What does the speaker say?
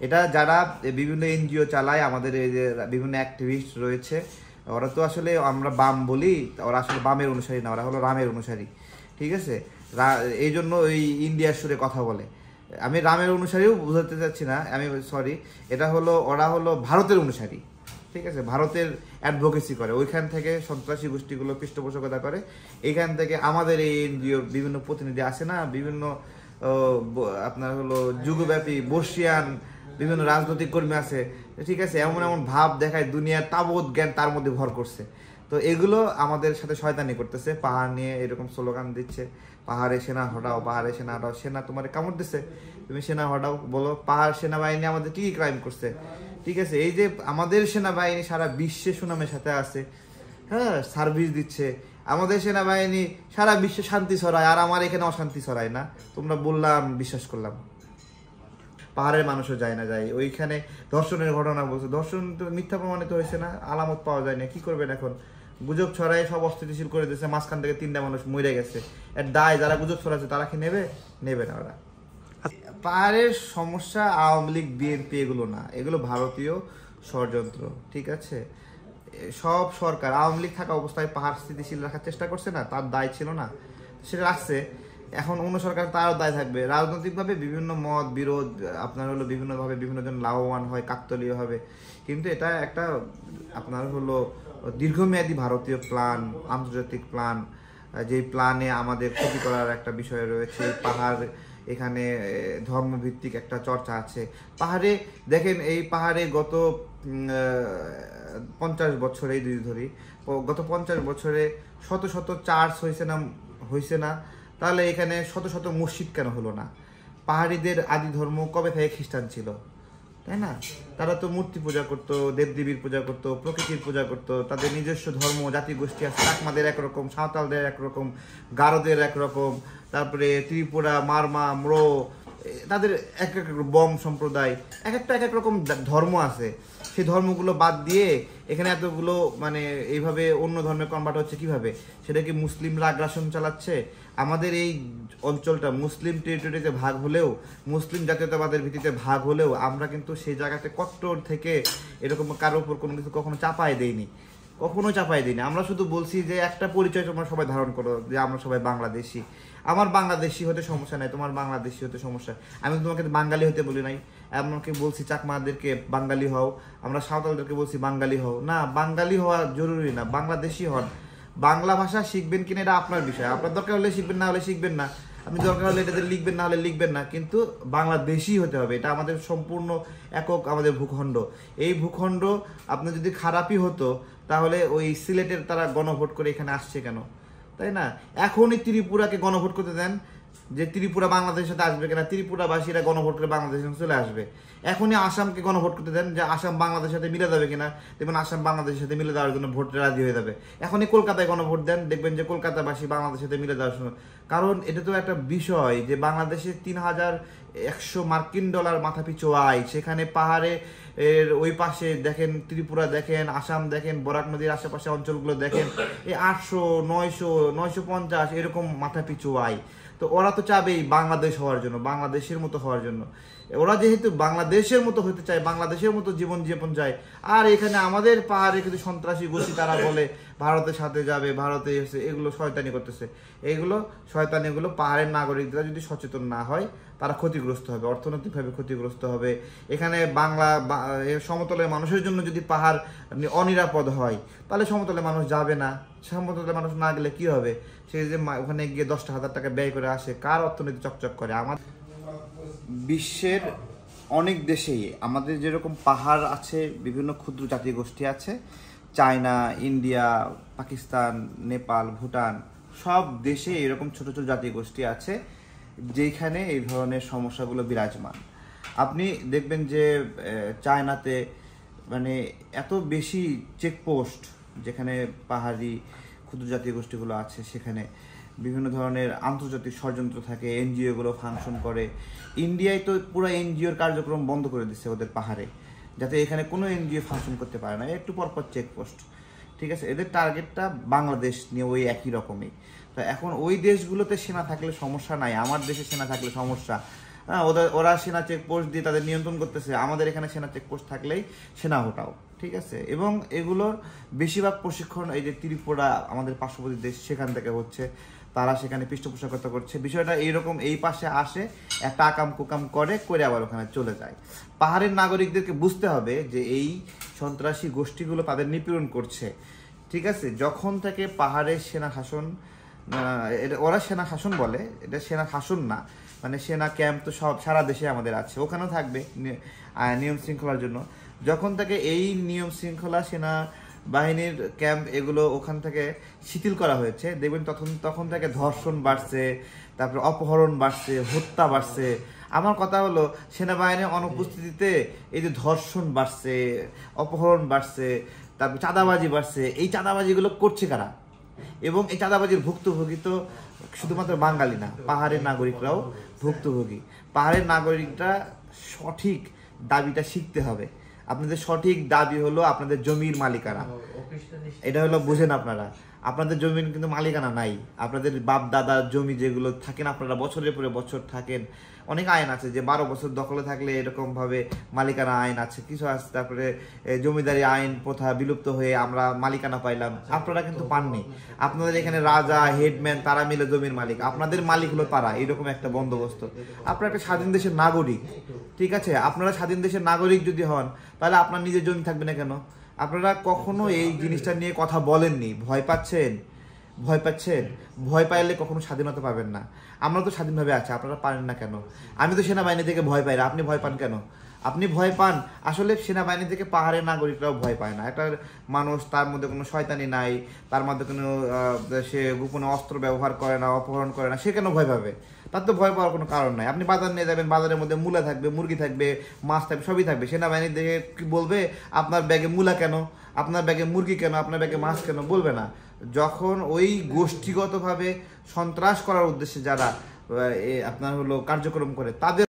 এটা যারা বিভিন্ন এনজিও চালায়, আমাদের এই যে বিভিন্ন অ্যাক্টিভিস্ট রয়েছে, ওরা তো আসলে আমরা বাম বলি, ওরা আসলে বামের অনুসারী না, ওরা হলো রামের অনুসারী। ঠিক আছে, এই জন্য ওই ইন্ডিয়ার সুরে কথা বলে। আমি রামের অনুসারীও বোঝাতে চাচ্ছি না, আমি সরি, এটা হলো ওরা হলো ভারতের অনুসারী। ঠিক আছে, ভারতের অ্যাডভোকেসি করে, ওইখান থেকে সন্ত্রাসী গোষ্ঠীগুলো পৃষ্ঠপোষকতা করে। এইখান থেকে আমাদের এই এনজিওর বিভিন্ন প্রতিনিধি আসে না, বিভিন্ন আপনার হলো যুগব্যাপী বর্ষিয়ান বিভিন্ন রাজনৈতিক কর্মী আছে। ঠিক আছে, এমন এমন ভাব দেখায় দুনিয়ার তাবৎ জ্ঞান তার মধ্যে ভর করছে। তো এগুলো আমাদের সাথে শয়তানি করতেছে, পাহাড় নিয়ে এরকম স্লোগান দিচ্ছে, পাহাড়ে সেনা হটাও, পাহাড়ে সেনা হটাও। সেনা তোমার কামড় দিচ্ছে, তুমি সেনা হটাও বলো। পাহাড় সেনাবাহিনী আমাদের কি ক্রাইম করছে? ঠিক আছে, এই যে আমাদের সেনাবাহিনী সারা বিশ্বে সুনামের সাথে আছে, হ্যাঁ, সার্ভিস দিচ্ছে। আমাদের সেনাবাহিনী সারা বিশ্বে শান্তি ছড়ায়, আর আমার এখানে অশান্তি ছড়ায় না। তোমরা বললাম, বিশ্বাস করলাম। পাহাড়ের মানুষও যায় না, যায় ওইখানে ধর্ষণের ঘটনা বলছে, ধর্ষণ তো মিথ্যা প্রমাণিত হয়েছে না, আলামত পাওয়া যায় না, কি করবেন এখন? গুজব ছড়াই সব অস্থিতিশীল করে দিয়েছে, মাঝখান থেকে 3টা মানুষ মরে গেছে। এর দায় যারা গুজব ছড়াচ্ছে তারা কি নেবে? নেবে না ওরা। পাহাড়ের সমস্যা আওয়ামী লীগ, বিএনপি এগুলো না, এগুলো ভারতীয় ষড়যন্ত্র। ঠিক আছে, সব সরকার, আওয়ামী লীগ থাকা অবস্থায় পাহাড় স্থিতিশীল রাখার চেষ্টা করছে না, তার দায় ছিল না, সেটা রাখছে। এখন অন্য সরকার তারও দায় থাকবে। রাজনৈতিকভাবে বিভিন্ন মত বিরোধ আপনার হলো বিভিন্নভাবে বিভিন্ন জন লাভবান হয়, কাকতলীয় হবে, কিন্তু এটা একটা আপনার হলো দীর্ঘমেয়াদী ভারতীয় প্ল্যান, আন্তর্জাতিক প্ল্যান, যেই প্ল্যানে আমাদের ক্ষতি করার একটা বিষয় রয়েছে। পাহাড়, এখানে ধর্মভিত্তিক একটা চর্চা আছে। পাহাড়ে দেখেন, এই পাহাড়ে গত 50 বছরে, এই দুই ধরি, গত 50 বছরে শত শত চার্চ হয়েছে না? তাহলে এখানে শত শত মসজিদ কেন হলো না? পাহাড়িদের আদি ধর্ম কবে থেকে খ্রিস্টান ছিল, তাই না? তারা তো মূর্তি পূজা করতো, দেবদেবীর পূজা করতো, প্রকৃতির পূজা করতো, তাদের নিজস্ব ধর্ম জাতিগোষ্ঠী আছে। চাকমাদের একরকম, সাঁওতালদের একরকম, গারোদের একরকম, তারপরে ত্রিপুরা, মারমা, ম্রো, তাদের এক এক বম সম্প্রদায়, এক এক রকম ধর্ম আছে। সেই ধর্মগুলো বাদ দিয়ে এখানে এতগুলো মানে এইভাবে অন্য ধর্মে কনভার্ট হচ্ছে কিভাবে? সেটা কি মুসলিমরা আগ্রাসন চালাচ্ছে? আমাদের এই অঞ্চলটা মুসলিম টেরিটরিতে ভাগ হলেও, মুসলিম জাতীয়তাবাদের ভিত্তিতে ভাগ হলেও, আমরা কিন্তু সেই জায়গাতে কট্টর থেকে এরকম কারোর উপর কোনো কিছু কখনো চাপায় দেইনি, কখনো চাপাই দিই না। আমরা শুধু বলছি যে একটা পরিচয় তোমরা সবাই ধারণ করো, যে আমরা সবাই বাংলাদেশি। আমার বাংলাদেশি হতে সমস্যা নাই, তোমার বাংলাদেশি হতে সমস্যা। আমি তোমাকে বাঙালি হতে বলি নাই, এমনকি বলছি চাকমাদেরকে বাঙালি হও, আমরা সাঁওতালদেরকে বলছি বাঙালি হও না। বাঙালি হওয়া জরুরি না, বাংলাদেশি হন। বাংলা ভাষা শিখবেন কিনা এটা আপনার বিষয়, আপনার দরকার হলে শিখবেন, না হলে শিখবেন না। আপনি দরকার হলে এটাতে লিখবেন, না হলে লিখবেন না, কিন্তু বাংলাদেশি হতে হবে। এটা আমাদের সম্পূর্ণ একক আমাদের ভূখণ্ড। এই ভূখণ্ড আপনার যদি খারাপই হতো, তাহলে ওই সিলেটের তারা গণভোট করে এখানে আসছে কেন, তাই না? এখনই ত্রিপুরাকে গণভোট করতে দেন, যে ত্রিপুরা বাংলাদেশের সাথে আসবে কিনা, ত্রিপুরাবাসীরা গণভোট করে বাংলাদেশের চলে আসবে। এখনই আসামকে গণভোট করতে দেন, যে আসাম বাংলাদেশের সাথে মিলে যাবে কিনা, দেখবেন আসাম বাংলাদেশের সাথে মিলে যাওয়ার জন্য ভোটে রাজি হয়ে যাবে। এখনই কলকাতায় গণভোট দেন, দেখবেন যে কলকাতাবাসী বাংলাদেশের সাথে মিলে যাওয়ার জন্য। কারণ এটা তো একটা বিষয় যে বাংলাদেশে $3100 মাথাপিছু আয়, সেখানে পাহাড়ে এর ওই পাশে দেখেন ত্রিপুরা দেখেন, আসাম দেখেন, বরাক নদীর আশেপাশে অঞ্চলগুলো দেখেন, এই 800, 900, 950 এরকম মাথাপিছু আয়। তো ওরা তো চাবেই বাংলাদেশ হওয়ার জন্য, বাংলাদেশের মতো হওয়ার জন্য। ওরা যেহেতু বাংলাদেশের মতো হতে চায়, বাংলাদেশের মতো জীবন যাপন চায়, আর এখানে আমাদের পাহাড়ে কিন্তু সন্ত্রাসী গোষ্ঠী তারা বলে ভারতের সাথে যাবে, ভারতে এসে এগুলো শয়তানি করতেছে। এইগুলো শয়তানিগুলো পাহাড়ের নাগরিকরা যদি সচেতন না হয়, তারা ক্ষতিগ্রস্ত হবে, অর্থনৈতিকভাবে ক্ষতিগ্রস্ত হবে। এখানে সমতলের মানুষের জন্য যদি পাহাড় অনিরাপদ হয়, তাহলে সমতলের মানুষ যাবে না। সমতলের মানুষ না গেলে কি হবে? সে যে ওখানে গিয়ে 10,000 টাকা ব্যয় করে আসে, কার অর্থনীতি চকচক করে? আমার বিশ্বের অনেক দেশেই আমাদের যেরকম পাহাড় আছে, বিভিন্ন ক্ষুদ্র জাতিগোষ্ঠী আছে, চায়না, ইন্ডিয়া, পাকিস্তান, নেপাল, ভুটান, সব দেশে এরকম ছোট ছোট জাতিগোষ্ঠী আছে যেখানে এই ধরনের সমস্যাগুলো বিরাজমান। আপনি দেখবেন যে চায়নাতে মানে এত বেশি চেকপোস্ট, যেখানে পাহাড়ি ক্ষুদ্র জাতিগোষ্ঠীগুলো আছে, সেখানে বিভিন্ন ধরনের আন্তর্জাতিক ষড়যন্ত্র থাকে, এনজিওগুলো ফাংশন করে। ইন্ডিয়ায় তো পুরো এনজিওর কার্যক্রম বন্ধ করে দিচ্ছে ওদের পাহাড়ে, যাতে এখানে কোনো এনজিও ফাংশন করতে পারে না, একটু পরপর চেকপোস্ট। ঠিক আছে, এদের টার্গেটটা বাংলাদেশ নিয়ে ওই একই রকমই। তো এখন ওই দেশগুলোতে সেনা থাকলে সমস্যা নাই, আমার দেশে সেনা থাকলে সমস্যা। হ্যাঁ, ওরা সেনা চেকপোস্ট দিয়ে তাদের নিয়ন্ত্রণ করতেছে। আমাদের এখানে সেনা চেকপোস্ট থাকলেই সেনা হটাও, ঠিক আছে। এবং এগুলোর বেশিরভাগ প্রশিক্ষণ এই যে ত্রিপুরা আমাদের পার্শ্ববর্তী দেশ সেখান থেকে হচ্ছে, তারা সেখানে পৃষ্ঠপোষকতা করছে। বিষয়টা এইরকম, এই পাশে আসে, একটা আকাম কুকাম করে আবার ওখানে চলে যায়। পাহাড়ের নাগরিকদেরকে বুঝতে হবে যে এই সন্ত্রাসী গোষ্ঠীগুলো তাদের নিপীড়ন করছে, ঠিক আছে। যখন থেকে পাহাড়ের সেনা শাসন, এটা ওরা সেনা শাসন বলে, এটা সেনা শাসন না, মানে সেনা ক্যাম্প তো সব সারা দেশে আমাদের আছে, ওখানেও থাকবে নিয়ম শৃঙ্খলার জন্য। যখন থেকে এই নিয়ম শৃঙ্খলা, সেনা বাহিনীর ক্যাম্প এগুলো ওখান থেকে শিথিল করা হয়েছে, দেখবেন তখন থেকে ধর্ষণ বাড়ছে, তারপরে অপহরণ বাড়ছে, হত্যা বাড়ছে। আমার কথা হলো সেনাবাহিনীর অনুপস্থিতিতে এই যে ধর্ষণ বাড়ছে, অপহরণ বাড়ছে, তারপর চাঁদাবাজি বাড়ছে। এই চাঁদাবাজিগুলো করছে কারা? এবং এই চাঁদাবাজির ভুক্তভোগী তো শুধুমাত্র বাঙালি না, পাহাড়ের নাগরিকরাও ভুক্তভোগী। পাহাড়ের নাগরিকরা সঠিক দাবিটা শিখতে হবে। আপনাদের সঠিক দাবি হলো আপনাদের জমির মালিকানা, এটা হলো বুঝেন আপনারা। আপনাদের জমির কিন্তু মালিকানা নাই, আপনাদের বাপ দাদার জমি যেগুলো থাকেন, আপনারা বছরের পরে বছর থাকেন। অনেক আইন আছে যে 12 বছর দখলে থাকলে এরকম ভাবে মালিকানা আইন আছে, কিছু আছে। তারপরে জমিদারি আইন প্রথা বিলুপ্ত হয়ে আমরা মালিকানা পাইলাম, আপনারা কিন্তু পাননি। আপনাদের এখানে রাজা, হেডম্যান তারা মিলে জমির মালিক, আপনাদের মালিক হলো তারা, এরকম একটা বন্দোবস্ত। আপনারা একটা স্বাধীন দেশের নাগরিক, ঠিক আছে। আপনারা স্বাধীন দেশের নাগরিক যদি হন, তাহলে আপনার নিজের জমি থাকবে না কেন? আপনারা কখনো এই জিনিসটা নিয়ে কথা বলেননি। ভয় পাচ্ছেন, ভয় পাইলে কখনো স্বাধীনতা পাবেন না। আমরা তো স্বাধীনভাবে আছি, আপনারা পারেন না কেন? আমি তো সেনাবাহিনী থেকে ভয় পাই না, আপনি ভয় পান কেন? আপনি ভয় পান আসলে সেনাবাহিনী থেকে পাহাড়ের নাগরিকরাও ভয় পায় না। একটা মানুষ, তার মধ্যে কোনো শয়তানি নাই, তার মধ্যে কোনো সে গোপনে অস্ত্র ব্যবহার করে না, অপহরণ করে না, সে কেন ভয় পাবে? তার তো ভয় পাওয়ার কোনো কারণ নাই। আপনি বাজার নিয়ে যাবেন, বাজারের মধ্যে মূলা থাকবে, মুরগি থাকবে, মাছ থাকবে, সবই থাকবে। সেনাবাহিনী দেখে কি বলবে আপনার ব্যাগে মূলা কেন, আপনার ব্যাগে মুরগি কেন, আপনার ব্যাগে মাছ কেন? বলবে না। যখন ওই গোষ্ঠীগতভাবে সন্ত্রাস করার উদ্দেশ্যে যারা আপনার হলো কার্যক্রম করে, তাদের